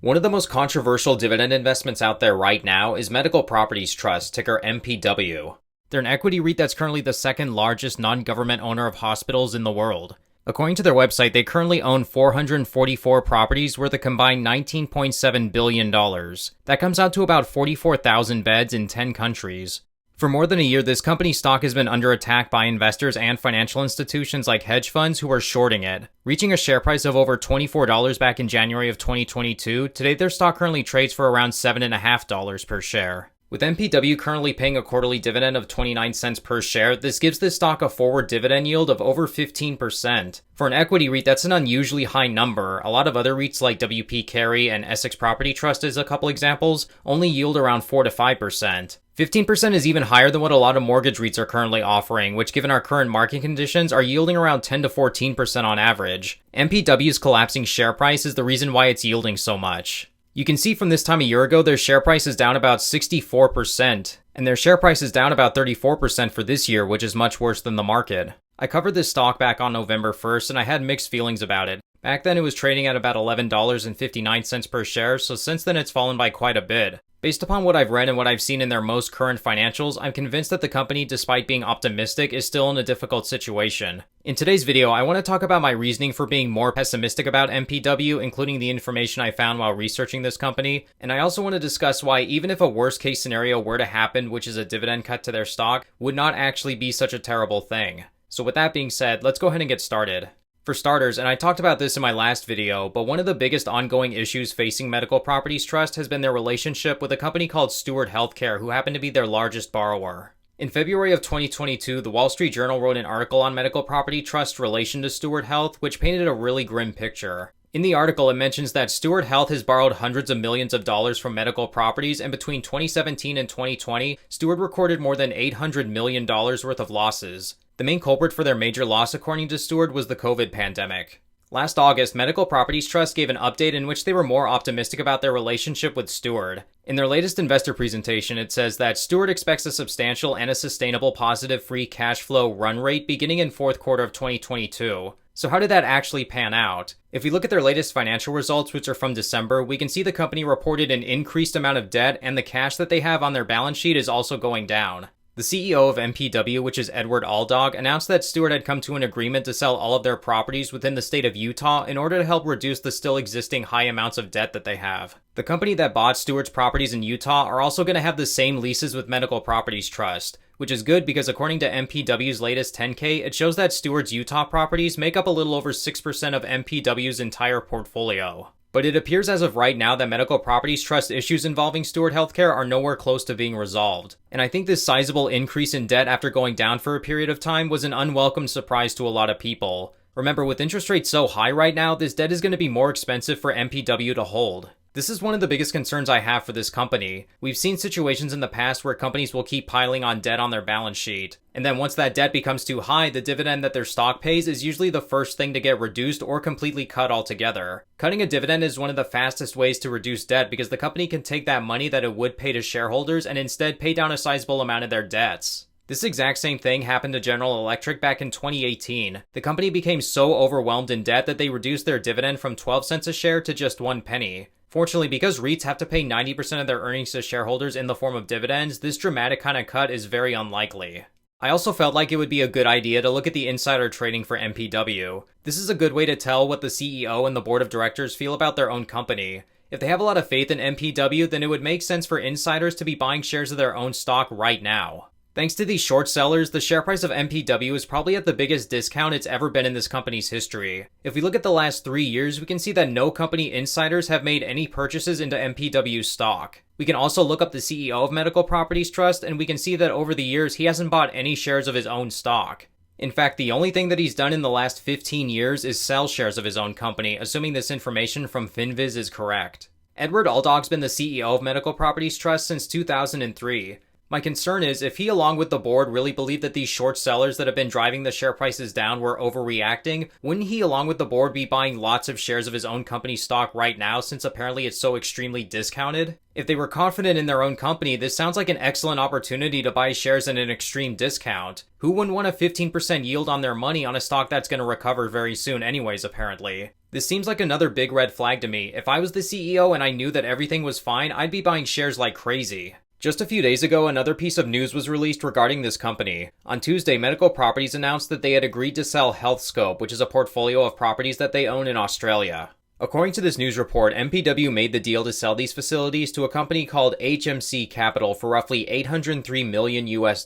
One of the most controversial dividend investments out there right now is Medical Properties Trust, ticker MPW. They're an equity REIT that's currently the second largest non-government owner of hospitals in the world. According to their website, they currently own 444 properties worth a combined $19.7 billion. That comes out to about 44,000 beds in 10 countries. For more than a year, this company's stock has been under attack by investors and financial institutions like hedge funds who are shorting it. Reaching a share price of over $24 back in January of 2022, today their stock currently trades for around $7.50 per share. With MPW currently paying a quarterly dividend of 29 cents per share, this gives this stock a forward dividend yield of over 15%. For an equity REIT, that's an unusually high number. A lot of other REITs like WP Carey and Essex Property Trust as a couple examples only yield around 4 to 5%. 15% is even higher than what a lot of mortgage REITs are currently offering, which given our current market conditions are yielding around 10 to 14% on average. MPW's collapsing share price is the reason why it's yielding so much. You can see from this time a year ago, their share price is down about 64%, and their share price is down about 34% for this year, which is much worse than the market. I covered this stock back on November 1st, and I had mixed feelings about it. Back then it was trading at about $11.59 per share, so since then it's fallen by quite a bit. Based upon what I've read and what I've seen in their most current financials, I'm convinced that the company, despite being optimistic, is still in a difficult situation. In today's video, I want to talk about my reasoning for being more pessimistic about MPW, including the information I found while researching this company, and I also want to discuss why even if a worst case scenario were to happen, which is a dividend cut to their stock, would not actually be such a terrible thing. So with that being said, let's go ahead and get started. For starters, and I talked about this in my last video, but one of the biggest ongoing issues facing Medical Properties Trust has been their relationship with a company called Steward Healthcare, who happened to be their largest borrower. In February of 2022, the Wall Street Journal wrote an article on Medical Property Trust's relation to Steward Health, which painted a really grim picture. In the article, it mentions that Steward Health has borrowed hundreds of millions of dollars from medical properties, and between 2017 and 2020, Steward recorded more than $800 million worth of losses. The main culprit for their major loss, according to Steward, was the COVID pandemic. Last August, Medical Properties Trust gave an update in which they were more optimistic about their relationship with Steward. In their latest investor presentation, it says that Steward expects a substantial and a sustainable positive free cash flow run rate beginning in fourth quarter of 2022. So how did that actually pan out? If we look at their latest financial results, which are from December, we can see the company reported an increased amount of debt, and the cash that they have on their balance sheet is also going down. The CEO of MPW, which is Edward Alldog, announced that Steward had come to an agreement to sell all of their properties within the state of Utah in order to help reduce the still existing high amounts of debt that they have. The company that bought Steward's properties in Utah are also going to have the same leases with Medical Properties Trust, which is good because according to MPW's latest 10K, it shows that Steward's Utah properties make up a little over 6% of MPW's entire portfolio. But it appears as of right now that Medical Properties Trust issues involving Steward Healthcare are nowhere close to being resolved. And I think this sizable increase in debt after going down for a period of time was an unwelcome surprise to a lot of people. Remember, with interest rates so high right now, this debt is going to be more expensive for MPW to hold. This is one of the biggest concerns I have for this company. We've seen situations in the past where companies will keep piling on debt on their balance sheet. And then once that debt becomes too high, the dividend that their stock pays is usually the first thing to get reduced or completely cut altogether. Cutting a dividend is one of the fastest ways to reduce debt because the company can take that money that it would pay to shareholders and instead pay down a sizable amount of their debts. This exact same thing happened to General Electric back in 2018. The company became so overwhelmed in debt that they reduced their dividend from 12 cents a share to just 1 penny. Fortunately, because REITs have to pay 90% of their earnings to shareholders in the form of dividends, this dramatic kind of cut is very unlikely. I also felt like it would be a good idea to look at the insider trading for MPW. This is a good way to tell what the CEO and the board of directors feel about their own company. If they have a lot of faith in MPW, then it would make sense for insiders to be buying shares of their own stock right now. Thanks to these short sellers, the share price of MPW is probably at the biggest discount it's ever been in this company's history. If we look at the last 3 years, we can see that no company insiders have made any purchases into MPW's stock. We can also look up the CEO of Medical Properties Trust, and we can see that over the years, he hasn't bought any shares of his own stock. In fact, the only thing that he's done in the last 15 years is sell shares of his own company, assuming this information from FinViz is correct. Edward Alldog's been the CEO of Medical Properties Trust since 2003. My concern is if he along with the board really believe that these short sellers that have been driving the share prices down were overreacting, wouldn't he along with the board be buying lots of shares of his own company's stock right now since apparently it's so extremely discounted? If they were confident in their own company, this sounds like an excellent opportunity to buy shares at an extreme discount. Who wouldn't want a 15% yield on their money on a stock that's going to recover very soon anyways, apparently? This seems like another big red flag to me. If I was the CEO and I knew that everything was fine, I'd be buying shares like crazy. Just a few days ago, another piece of news was released regarding this company. On Tuesday, Medical Properties announced that they had agreed to sell Healthscope, which is a portfolio of properties that they own in Australia. According to this news report, MPW made the deal to sell these facilities to a company called HMC Capital for roughly $803 million US.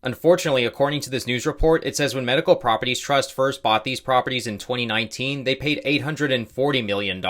Unfortunately, according to this news report, it says when Medical Properties Trust first bought these properties in 2019, they paid $840 million,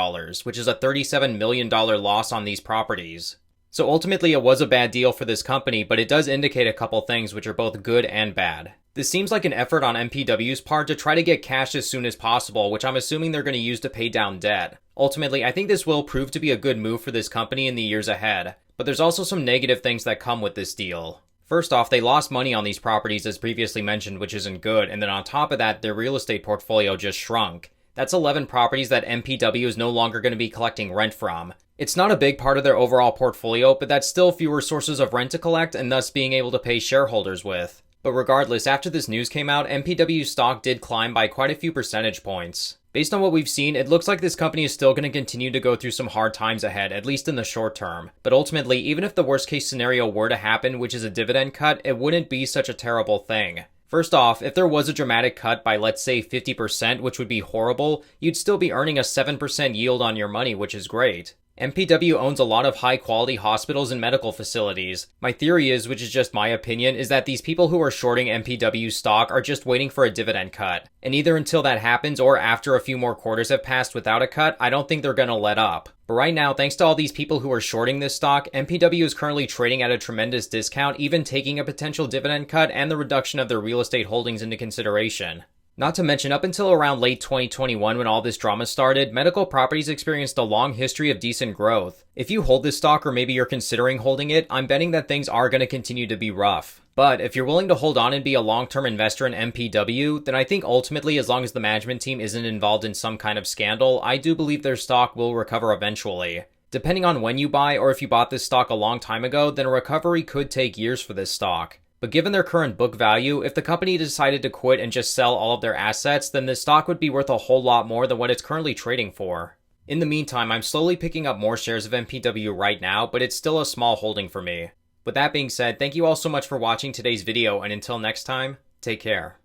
which is a $37 million loss on these properties. So ultimately, it was a bad deal for this company, but it does indicate a couple things which are both good and bad. This seems like an effort on MPW's part to try to get cash as soon as possible, which I'm assuming they're going to use to pay down debt. Ultimately, I think this will prove to be a good move for this company in the years ahead, but there's also some negative things that come with this deal. First off, they lost money on these properties as previously mentioned, which isn't good, and then on top of that, their real estate portfolio just shrunk. That's 11 properties that MPW is no longer going to be collecting rent from. It's not a big part of their overall portfolio, but that's still fewer sources of rent to collect and thus being able to pay shareholders with. But regardless, after this news came out, MPW's stock did climb by quite a few percentage points. Based on what we've seen, it looks like this company is still going to continue to go through some hard times ahead, at least in the short term. But ultimately, even if the worst case scenario were to happen, which is a dividend cut, it wouldn't be such a terrible thing. First off, if there was a dramatic cut by let's say 50%, which would be horrible, you'd still be earning a 7% yield on your money, which is great. MPW owns a lot of high-quality hospitals and medical facilities. My theory is, which is just my opinion, is that these people who are shorting MPW stock are just waiting for a dividend cut. And either until that happens or after a few more quarters have passed without a cut, I don't think they're gonna let up. But right now, thanks to all these people who are shorting this stock, MPW is currently trading at a tremendous discount, even taking a potential dividend cut and the reduction of their real estate holdings into consideration. Not to mention, up until around late 2021 when all this drama started, Medical Properties experienced a long history of decent growth. If you hold this stock or maybe you're considering holding it, I'm betting that things are going to continue to be rough. But if you're willing to hold on and be a long-term investor in MPW, then I think ultimately, as long as the management team isn't involved in some kind of scandal, I do believe their stock will recover eventually. Depending on when you buy or if you bought this stock a long time ago, then a recovery could take years for this stock. But given their current book value, if the company decided to quit and just sell all of their assets, then this stock would be worth a whole lot more than what it's currently trading for. In the meantime, I'm slowly picking up more shares of MPW right now, but it's still a small holding for me. With that being said, thank you all so much for watching today's video, and until next time, take care.